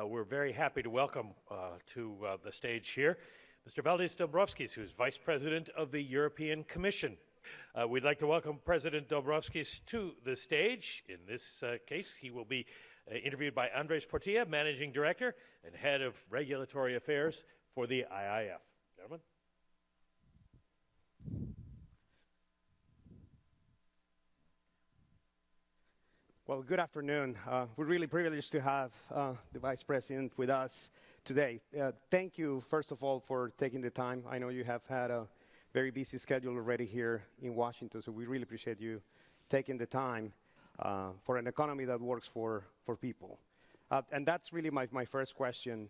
We're very happy to welcome to the stage here Mr. Valdis DOMBROVSKIS, who's Vice President of the European Commission. We'd like to welcome President Dombrovskis to the stage. In this case, he will be interviewed by Andres PORTILLA, Managing Director and Head of Regulatory Affairs for the IIF. Gentlemen. Well, good afternoon. We're really privileged to have the Vice President with us today. Thank you, first of all, for taking the time. I know you have had a very busy schedule already here in Washington, so we really appreciate you taking the time for an economy that works for people. And that's really my first question.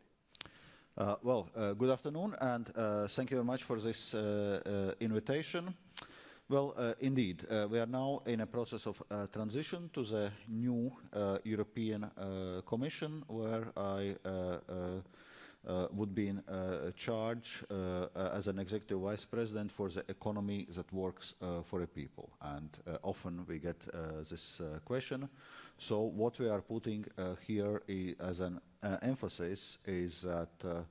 Good afternoon, and thank you very much for this invitation. Well, indeed, we are now in a process of transition to the new European Commission, where I would be in charge as an Executive Vice President for the economy that works for the people. And often we get this question. So what we are putting here as an emphasis is that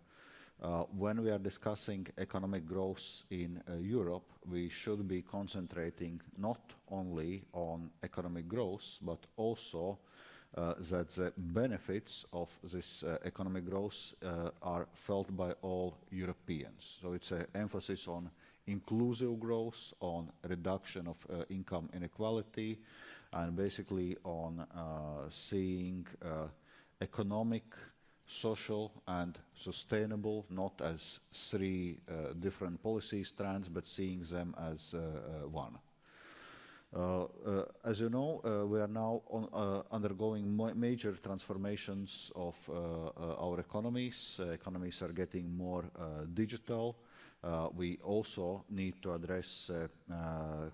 when we are discussing economic growth in Europe, we should be concentrating not only on economic growth, but also that the benefits of this economic growth are felt by all Europeans. So it's an emphasis on inclusive growth, on reduction of income inequality, and basically on seeing economic, social and sustainable, not as three different policy strands, but seeing them as one. As you know, we are now undergoing major transformations of our economies. Economies are getting more digital. We also need to address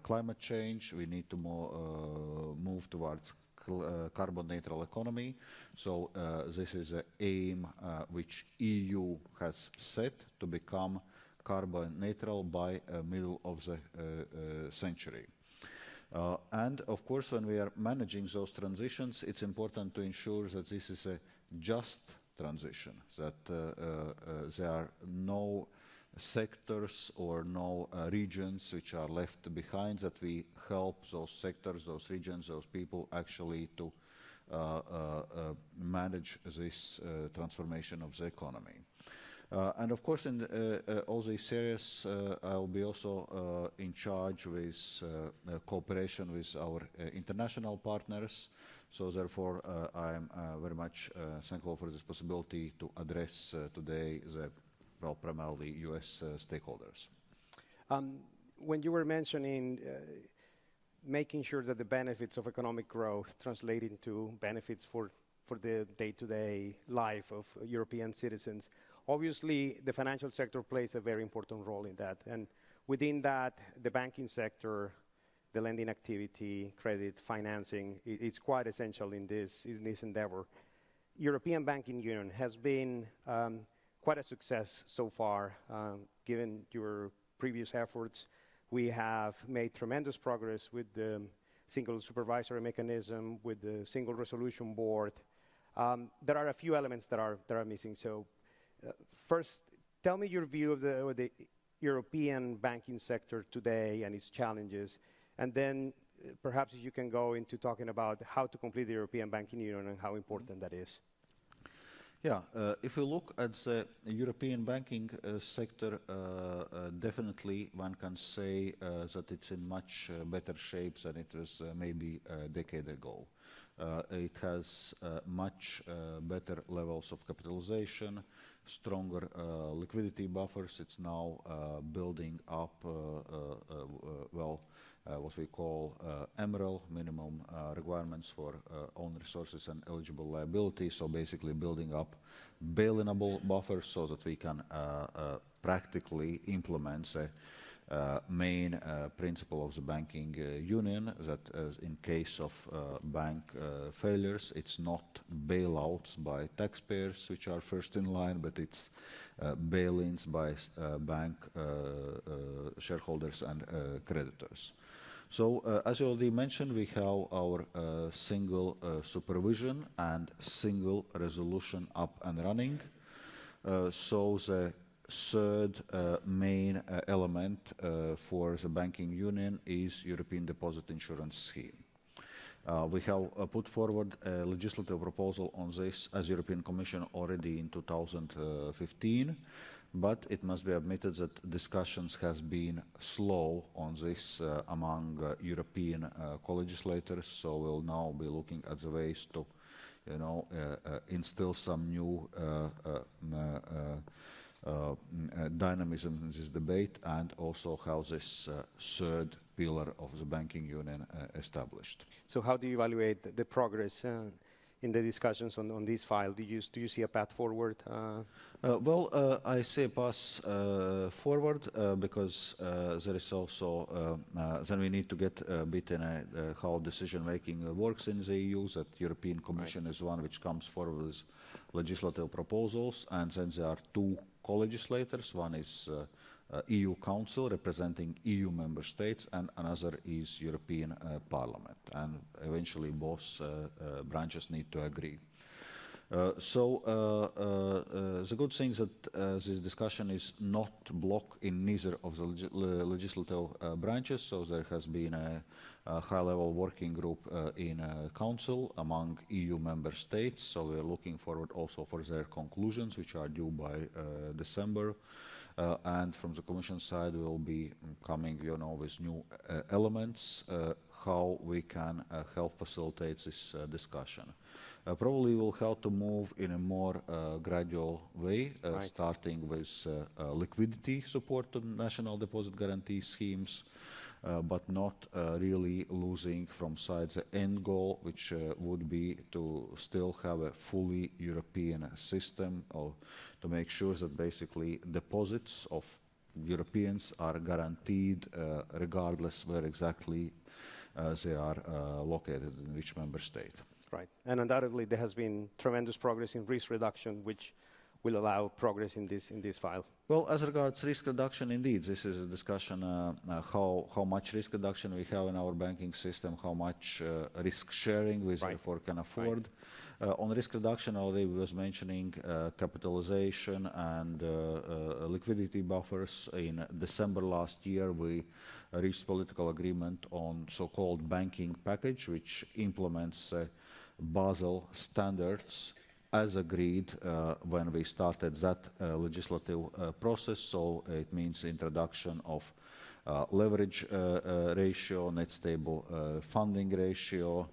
climate change. We need to move towards carbon neutral economy. So this is an aim which EU has set to become carbon neutral by middle of the century. And of course, when we are managing those transitions, it's important to ensure that this is a just transition, that there are no sectors or no regions which are left behind, that we help those sectors, those regions, those people actually to manage this transformation of the economy. And of course, in all these areas, I'll be also in charge with cooperation with our international partners. So therefore, I am very much thankful for this possibility to address today the primarily US stakeholders. When you were mentioning making sure that the benefits of economic growth translate into benefits for the day-to-day life of European citizens, obviously the financial sector plays a very important role in that. And within that, the banking sector, the lending activity, credit, financing, it's quite essential in this endeavor. European Banking Union has been quite a success so far, given your previous efforts. We have made tremendous progress with the single supervisory mechanism, with the single resolution board. There are a few elements that are missing. So first, tell me your view of the European banking sector today and its challenges, and then perhaps you can go into talking about how to complete the European Banking Union and how important that is. Yeah, if we look at the European banking sector, definitely one can say that it's in much better shape than it was maybe a decade ago. It has much better levels of capitalization, stronger liquidity buffers. It's now building up, what we call MREL, minimum requirements for own resources and eligible liability. So basically building up bail-inable buffers so that we can practically implement the main principle of the banking union, that in case of bank failures, it's not bailouts by taxpayers, which are first in line, but it's bail-ins by bank shareholders and creditors. So, as you already mentioned, we have our single supervision and single resolution up and running. So the third main element for the banking union is European Deposit Insurance Scheme. We have put forward a legislative proposal on this as European Commission already in 2015, but it must be admitted that discussions has been slow on this among European co-legislators, so we'll now be looking at the ways to, instill some new dynamism in this debate, and also how this third pillar of the banking union established. So how do you evaluate the progress in the discussions on this file? Do you see a path forward? Well, I see a path forward because there is also, then we need to get a bit in how decision-making works in the EU, that European Commission is one which comes forward with legislative proposals, and then there are two co-legislators. One is EU Council representing EU member states, and another is European Parliament, and eventually both branches need to agree. So the good thing is that this discussion is not blocked in neither of the legislative branches, so there has been a high-level working group in Council among EU member states, so we're looking forward also for their conclusions, which are due by December. And from the Commission side, we will be coming, with new elements, how we can help facilitate this discussion. Probably we'll have to move in a more gradual way, starting with liquidity support to national deposit guarantee schemes, but not really losing from sight the end goal, which would be to still have a fully European system, or to make sure that basically deposits of Europeans are guaranteed regardless where exactly they are located, in which member state. Right, and undoubtedly there has been tremendous progress in risk reduction, which will allow progress in this file. Well, as regards risk reduction, indeed, this is a discussion how much risk reduction we have in our banking system, how much risk sharing we therefore can afford. On risk reduction, already was mentioning capitalization and liquidity buffers. In December last year, we reached political agreement on so-called banking package, which implements Basel standards as agreed when we started that legislative process. So it means introduction of leverage ratio, net stable funding ratio,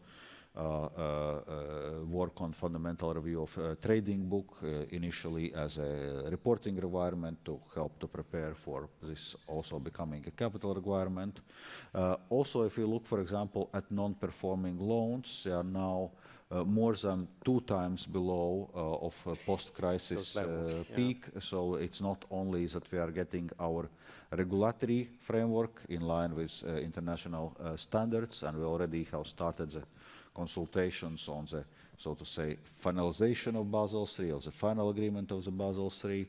work on fundamental review of trading book, initially as a reporting requirement to help to prepare for this also becoming a capital requirement. Also, if you look, for example, at non-performing loans, they are now more than 2 times below of post-crisis peak. So it's not only that we are getting our regulatory framework in line with international standards, and we already have started the consultations on the, so to say, finalization of Basel III, of the final agreement of the Basel III,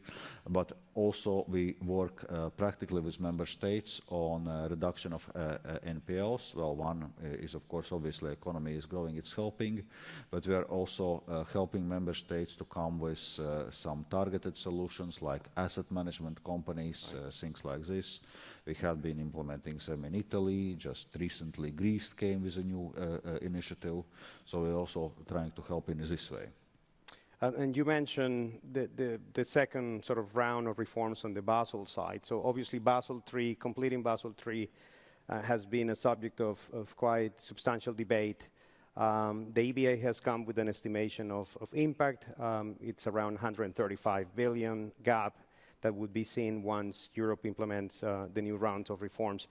but also we work practically with member states on reduction of NPLs. Well, one is, of course, obviously economy is growing, it's helping, but we are also helping member states to come with some targeted solutions like asset management companies, things like this. We have been implementing them in Italy. Just recently, Greece came with a new initiative. So we're also trying to help in this way. And you mentioned the second sort of round of reforms on the Basel side. So obviously Basel III, completing Basel III has been a subject of quite substantial debate. The EBA has come with an estimation of impact. It's around 135 billion gap that would be seen once Europe implements the new round of reforms.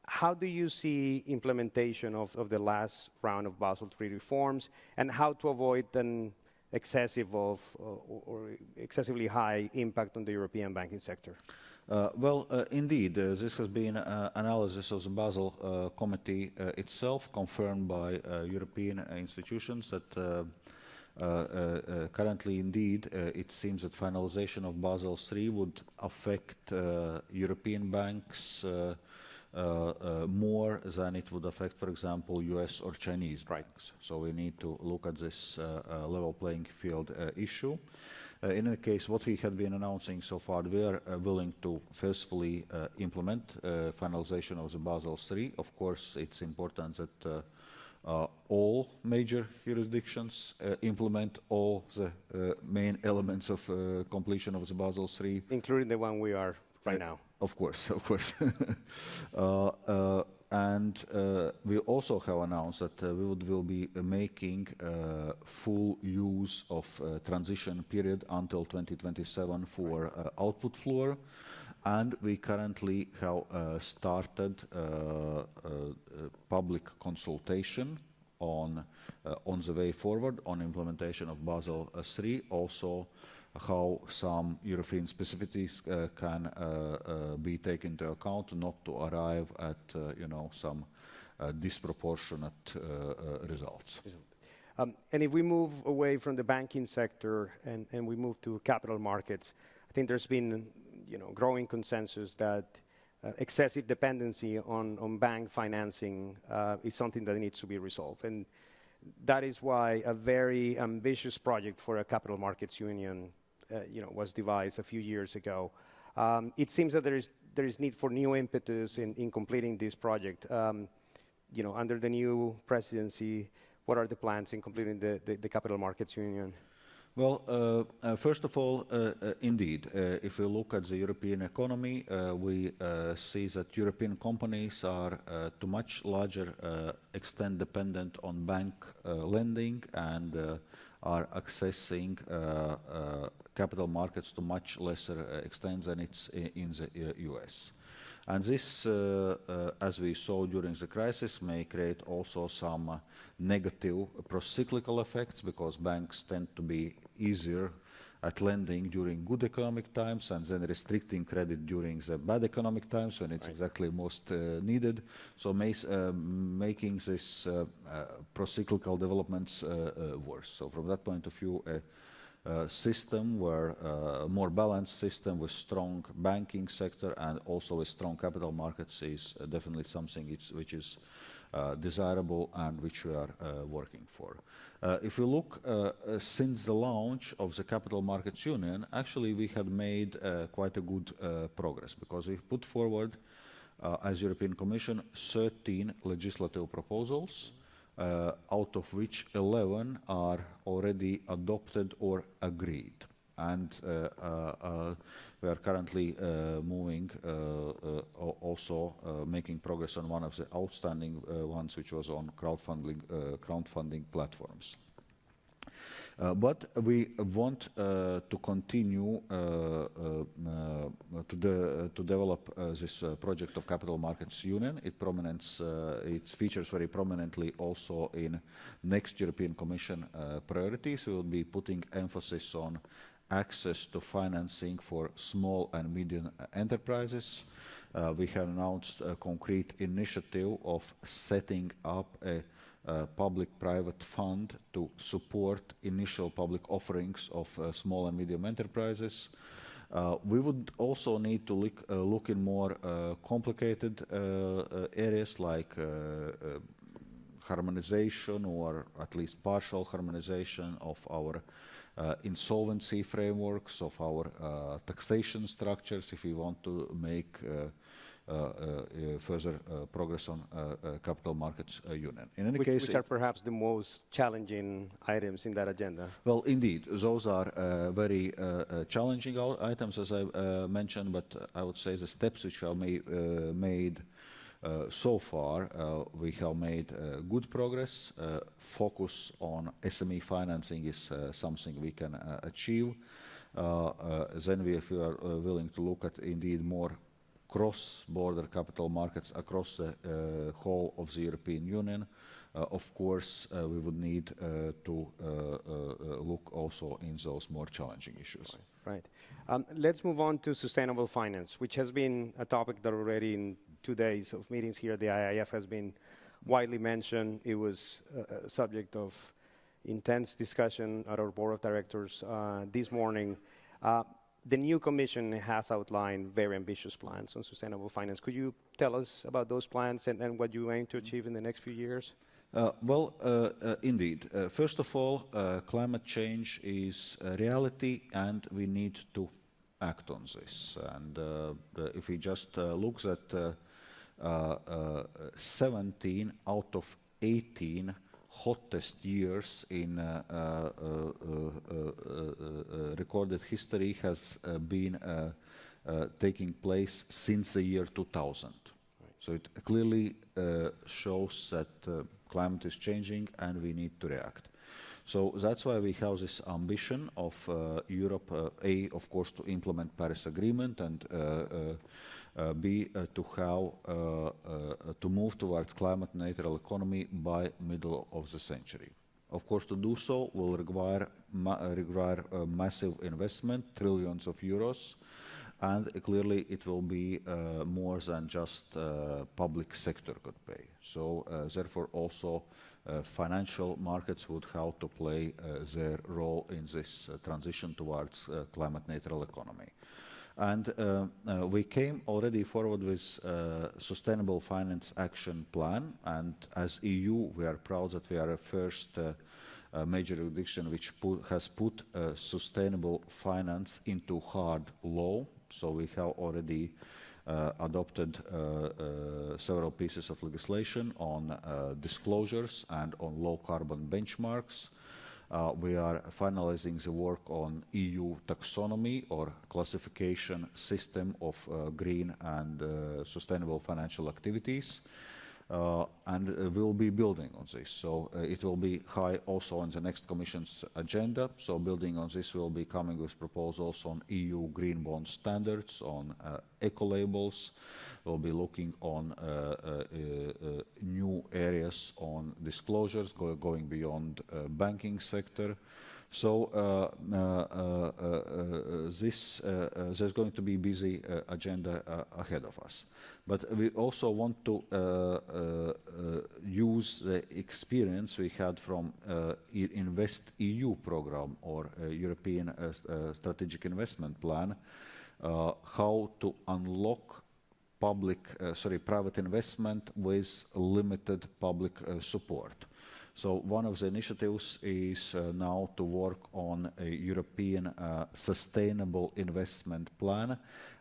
How do you see implementation of the last round of Basel III reforms, and how to avoid an excessive or excessively high impact on the European banking sector? Indeed, this has been analysis of the Basel Committee itself, confirmed by European institutions that currently, indeed, it seems that finalization of Basel III would affect European banks more than it would affect, for example, US or Chinese banks. So we need to look at this level playing field issue. In any case, what we had been announcing so far, we are willing to firstly implement finalization of the Basel III. Of course, it's important that all major jurisdictions implement all the main elements of completion of the Basel III. Including the one we are right now. Of course, of course. And we also have announced that we will be making full use of transition period until 2027 for output floor. And we currently have started public consultation on the way forward on implementation of Basel III, also how some European specificities can be taken into account, not to arrive at some disproportionate results. And if we move away from the banking sector and we move to capital markets, I think there's been growing consensus that excessive dependency on bank financing is something that needs to be resolved. And that is why a very ambitious project for a capital markets union was devised a few years ago. It seems that there is need for new impetus in completing this project. Under the new presidency, what are the plans in completing the capital markets union? Well, first of all, indeed, if we look at the European economy, we see that European companies are to much larger extent dependent on bank lending and are accessing capital markets to much lesser extent than it's in the US. And this, as we saw during the crisis, may create also some negative procyclical effects, because banks tend to be easier at lending during good economic times and then restricting credit during the bad economic times when it's exactly most needed. So making this procyclical developments worse. So from that point of view, system where a more balanced system with strong banking sector and also with strong capital markets is definitely something which is desirable and which we are working for. If we look since the launch of the Capital Markets Union, actually we had made quite a good progress, because we put forward, as European Commission, 13 legislative proposals, out of which 11 are already adopted or agreed. And we are currently moving, also making progress on one of the outstanding ones, which was on crowdfunding platforms. But we want to continue to develop this project of Capital Markets Union. It features very prominently also in next European Commission priorities. We will be putting emphasis on access to financing for small and medium enterprises. We have announced a concrete initiative of setting up a public-private fund to support initial public offerings of small and medium enterprises. We would also need to look in more complicated areas like harmonization, or at least partial harmonization of our insolvency frameworks, of our taxation structures, if we want to make further progress on capital markets union. In any case, which are perhaps the most challenging items in that agenda? Well, indeed, those are very challenging items, as I mentioned, but I would say the steps which are made so far, we have made good progress. Focus on SME financing is something we can achieve. Then if we are willing to look at indeed more cross-border capital markets across the whole of the European Union, of course, we would need to look also in those more challenging issues. Right. Let's move on to sustainable finance, which has been a topic that already in 2 days of meetings here at the IIF has been widely mentioned. It was a subject of intense discussion at our board of directors this morning. the new Commission has outlined very ambitious plans on sustainable finance. Could you tell us about those plans and what you aim to achieve in the next few years? Indeed. First of all, climate change is a reality and we need to act on this. And if we just look at 17 out of 18 hottest years in recorded history has been taking place since the year 2000. Right. So it clearly shows that climate is changing and we need to react. So that's why we have this ambition of Europe, A, of course, to implement Paris Agreement, and B, to have to move towards climate neutral economy by middle of the century. Of course, to do so will require massive investment, trillions of euros, and clearly it will be more than just public sector could pay. So therefore also financial markets would have to play their role in this transition towards climate neutral economy. And we came already forward with Sustainable Finance Action Plan, and as EU we are proud that we are a first major jurisdiction which has put sustainable finance into hard law. So we have already adopted several pieces of legislation on disclosures and on low carbon benchmarks. We are finalizing the work on EU taxonomy or classification system of green and sustainable financial activities. And we'll be building on this. So it will be high also on the next Commission's agenda. So building on this, we'll be coming with proposals on EU green bond standards, on eco-labels. We'll be looking on new areas on disclosures, going beyond banking sector. So there's going to be a busy agenda ahead of us. But we also want to use the experience we had from Invest EU program or European Strategic Investment Plan, how to unlock private investment with limited public support. So one of the initiatives is now to work on a European sustainable investment plan,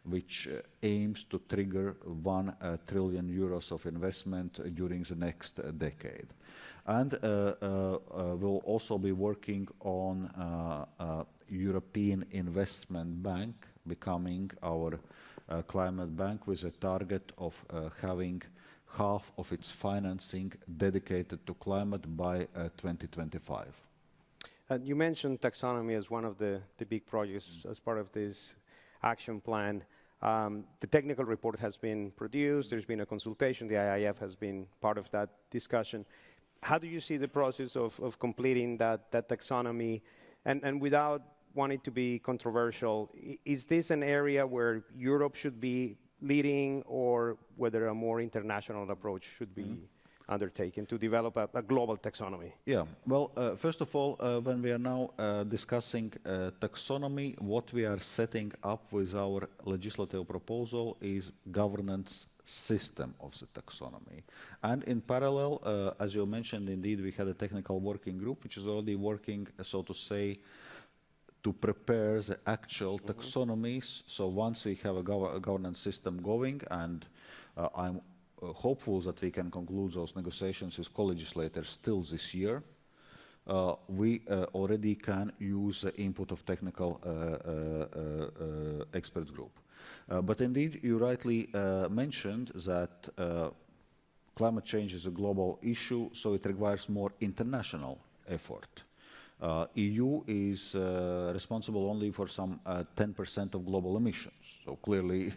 which aims to trigger 1 trillion euros of investment during the next decade. And we'll also be working on European Investment Bank becoming our climate bank with a target of having half of its financing dedicated to climate by 2025. You mentioned taxonomy as one of the big projects as part of this action plan. The technical report has been produced, there's been a consultation, the IIF has been part of that discussion. How do you see the process of completing that taxonomy? And without wanting to be controversial, is this an area where Europe should be leading, or whether a more international approach should be undertaken to develop a global taxonomy? Yeah, well, first of all, when we are now discussing taxonomy, what we are setting up with our legislative proposal is governance system of the taxonomy. And in parallel, as you mentioned, indeed, we had a technical working group, which is already working, so to say, to prepare the actual taxonomies. So once we have a governance system going, and I'm hopeful that we can conclude those negotiations with co-legislators still this year, we already can use the input of technical experts group. But indeed, you rightly mentioned that climate change is a global issue, so it requires more international effort. EU is responsible only for some 10% of global emissions. So clearly,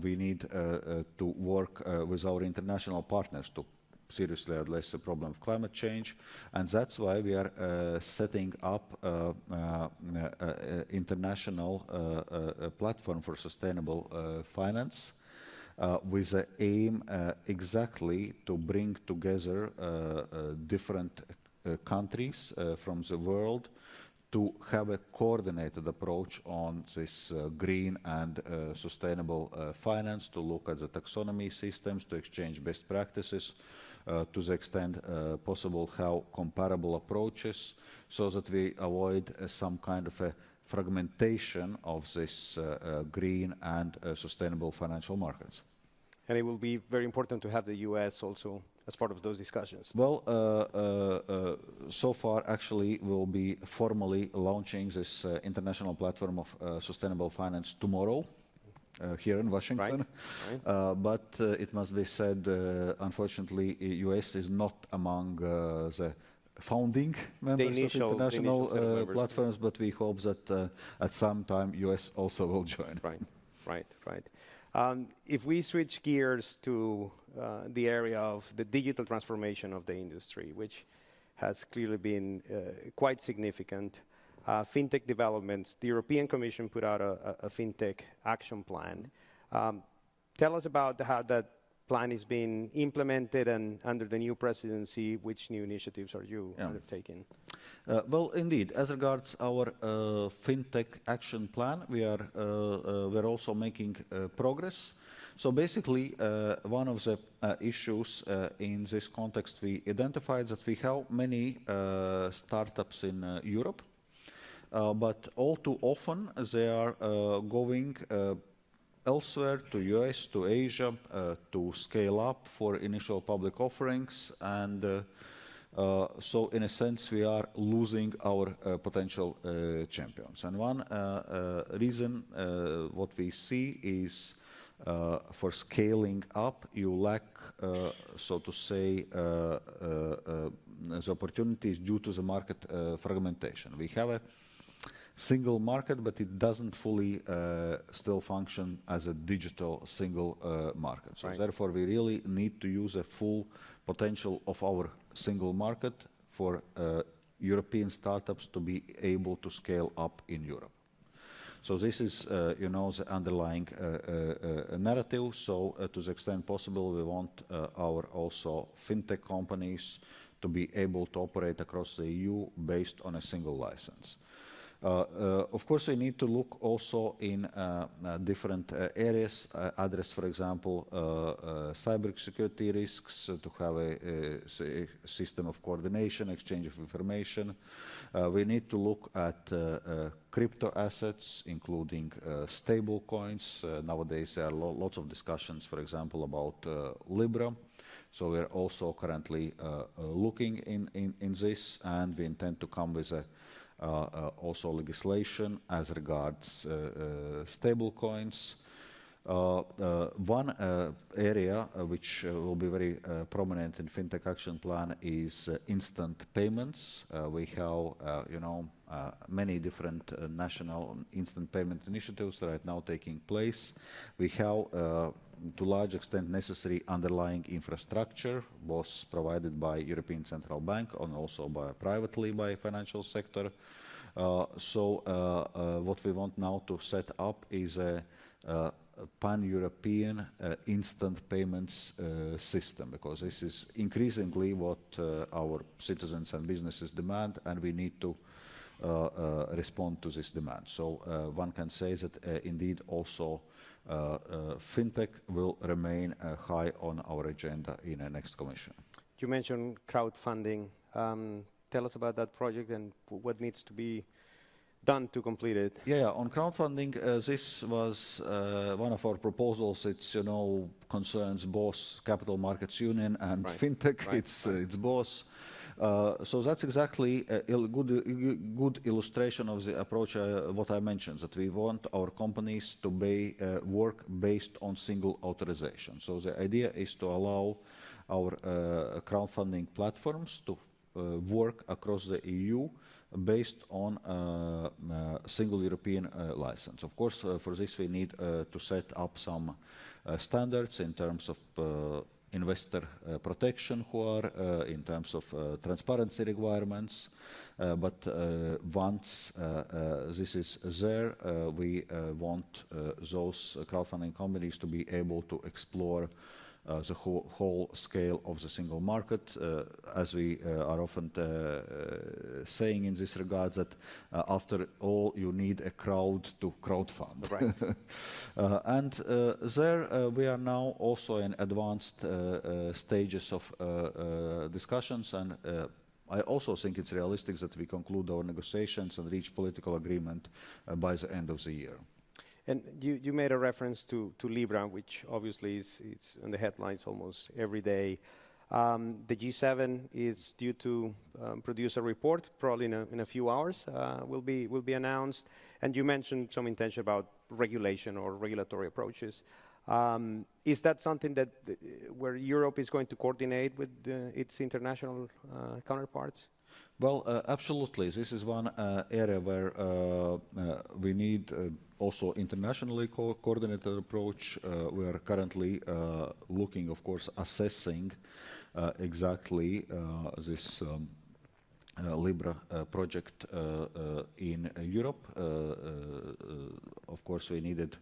we need to work with our international partners to seriously address the problem of climate change. And that's why we are setting up international platform for sustainable finance with the aim exactly to bring together different countries from the world to have a coordinated approach on this green and sustainable finance, to look at the taxonomy systems, to exchange best practices, to the extent possible have comparable approaches, so that we avoid some kind of a fragmentation of this green and sustainable financial markets. And it will be very important to have the US also as part of those discussions. Well, so far actually we'll be formally launching this international platform of sustainable finance tomorrow here in Washington. Right. But it must be said, unfortunately, US is not among the founding members of international platforms, but we hope that at some time US also will join. Right. If we switch gears to the area of the digital transformation of the industry, which has clearly been quite significant, FinTech developments, the European Commission put out a FinTech action plan. Tell us about how that plan is being implemented, and under the new presidency, which new initiatives are you undertaking? Well, indeed, as regards our FinTech action plan, we're also making progress. So basically, one of the issues in this context we identified that we have many startups in Europe, but all too often they are going elsewhere, to US, to Asia, to scale up for initial public offerings, and so in a sense we are losing our potential champions. And one reason what we see is for scaling up you lack, so to say, the opportunities due to the market fragmentation. We have a single market, but it doesn't fully still function as a digital single market. So therefore we really need to use a full potential of our single market for European startups to be able to scale up in Europe. So this is, the underlying narrative. So to the extent possible, we want our also FinTech companies to be able to operate across the EU based on a single license. Of course, we need to look also in different areas, address, for example, cybersecurity risks, to have a system of coordination, exchange of information. We need to look at crypto assets, including stable coins. Nowadays, there are lots of discussions, for example, about Libra. So we're also currently looking in this, and we intend to come with also legislation as regards stable coins. One area which will be very prominent in FinTech Action Plan is instant payments. We have, many different national instant payment initiatives right now taking place. We have, to a large extent, necessary underlying infrastructure, both provided by European Central Bank and also privately by financial sector. So what we want now to set up is a pan-European instant payments system, because this is increasingly what our citizens and businesses demand, and we need to respond to this demand. So one can say that indeed also FinTech will remain high on our agenda in the next Commission. You mentioned crowdfunding. Tell us about that project and what needs to be done to complete it. Yeah, on crowdfunding, this was one of our proposals. It's, concerns both Capital Markets Union and FinTech. It's both. So that's exactly a good illustration of the approach, what I mentioned, that we want our companies to work based on single authorization. So the idea is to allow our crowdfunding platforms to work across the EU based on single European license. Of course, for this we need to set up some standards in terms of investor protection, in terms of transparency requirements. But once this is there, we want those crowdfunding companies to be able to explore the whole scale of the single market, as we are often saying in this regard, that after all you need a crowd to crowdfund. Right. And there we are now also in advanced stages of discussions, and I also think it's realistic that we conclude our negotiations and reach political agreement by the end of the year. And you made a reference to Libra, which obviously it's in the headlines almost every day. The G7 is due to produce a report, probably in a few hours, will be announced. And you mentioned some intention about regulation or regulatory approaches. Is that something that where Europe is going to coordinate with its international counterparts? Well, absolutely. This is one area where we need also internationally coordinated approach. We are currently looking, of course, assessing exactly this Libra project in Europe. Of course, we needed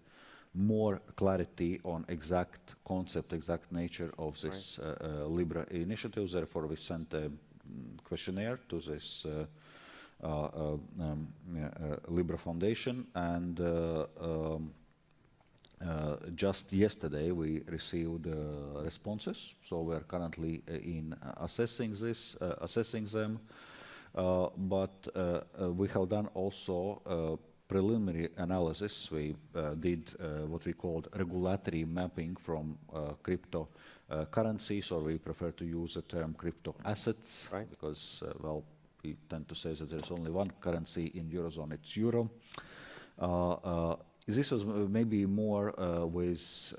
more clarity on exact concept, exact nature of this Libra initiative. Therefore, we sent a questionnaire to this Libra Foundation, and just yesterday we received responses. So we are currently in assessing them. But we have done also preliminary analysis. We did what we called regulatory mapping from crypto currencies, or we prefer to use the term crypto assets, right, because, well, we tend to say that there's only one currency in Eurozone, it's Euro. This was maybe more with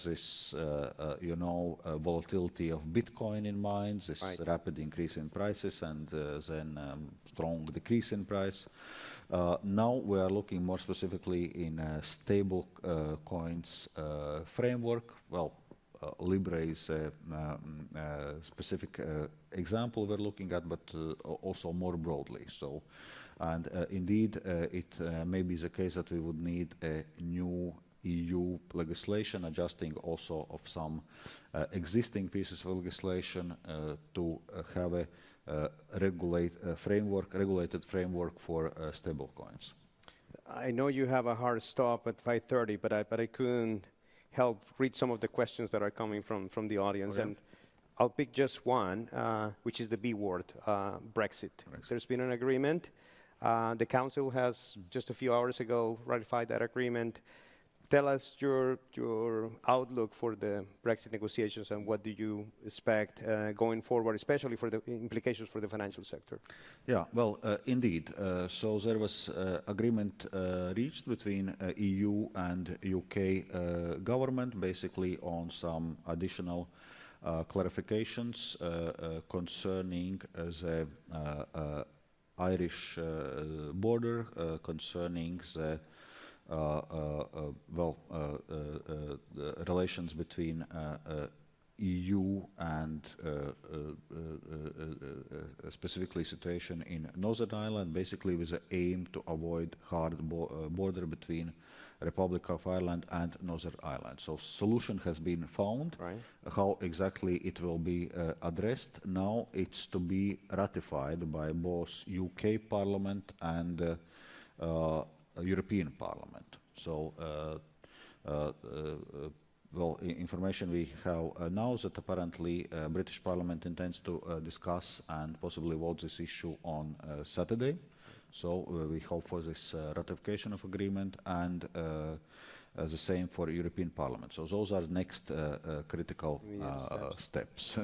this, volatility of Bitcoin in mind, this rapid increase in prices and then strong decrease in price. Now we are looking more specifically in a stable coins framework. Well, Libra is a specific example we're looking at, but also more broadly. So, and indeed, it may be the case that we would need a new EU legislation, adjusting also of some existing pieces of legislation to have a regulated framework for stable coins. I know you have a hard stop at 5:30, but I couldn't help read some of the questions that are coming from the audience. Okay. And I'll pick just one, which is the B word, Brexit. There's been an agreement. The Council has just a few hours ago ratified that agreement. Tell us your outlook for the Brexit negotiations and what do you expect going forward, especially for the implications for the financial sector? Yeah, well, indeed. So there was agreement reached between EU and UK government, basically on some additional clarifications concerning the Irish border, concerning the relations between EU and specifically situation in Northern Ireland, basically with the aim to avoid hard border between Republic of Ireland and Northern Ireland. So solution has been found. Right. How exactly it will be addressed now, it's to be ratified by both UK Parliament and European Parliament. So, well, information we have now that apparently British Parliament intends to discuss and possibly vote this issue on Saturday. So we hope for this ratification of agreement, and the same for European Parliament. So those are next critical steps.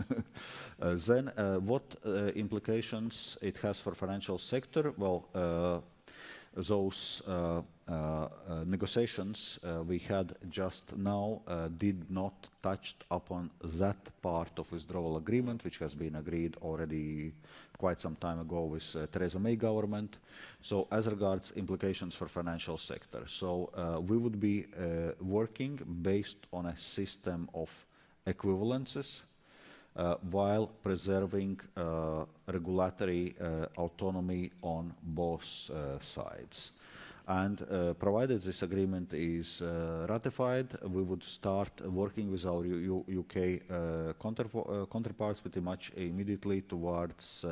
Then what implications it has for financial sector? Well, those negotiations we had just now did not touch upon that part of withdrawal agreement, which has been agreed already quite some time ago with Theresa May government. So as regards implications for financial sector, so we would be working based on a system of equivalences while preserving regulatory autonomy on both sides. And provided this agreement is ratified, we would start working with our UK counterparts pretty much immediately towards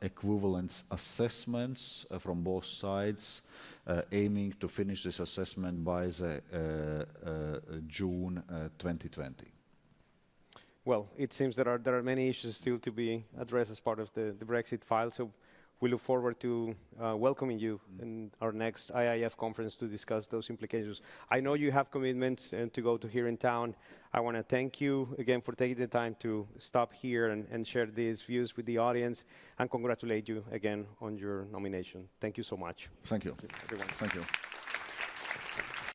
equivalence assessments from both sides, aiming to finish this assessment by the June 2020. Well, it seems there are many issues still to be addressed as part of the Brexit file, so we look forward to welcoming you in our next IIF conference to discuss those implications. I know you have commitments to go to here in town. I want to thank you again for taking the time to stop here and share these views with the audience, and congratulate you again on your nomination. Thank you so much. Thank you. Everyone. Thank you.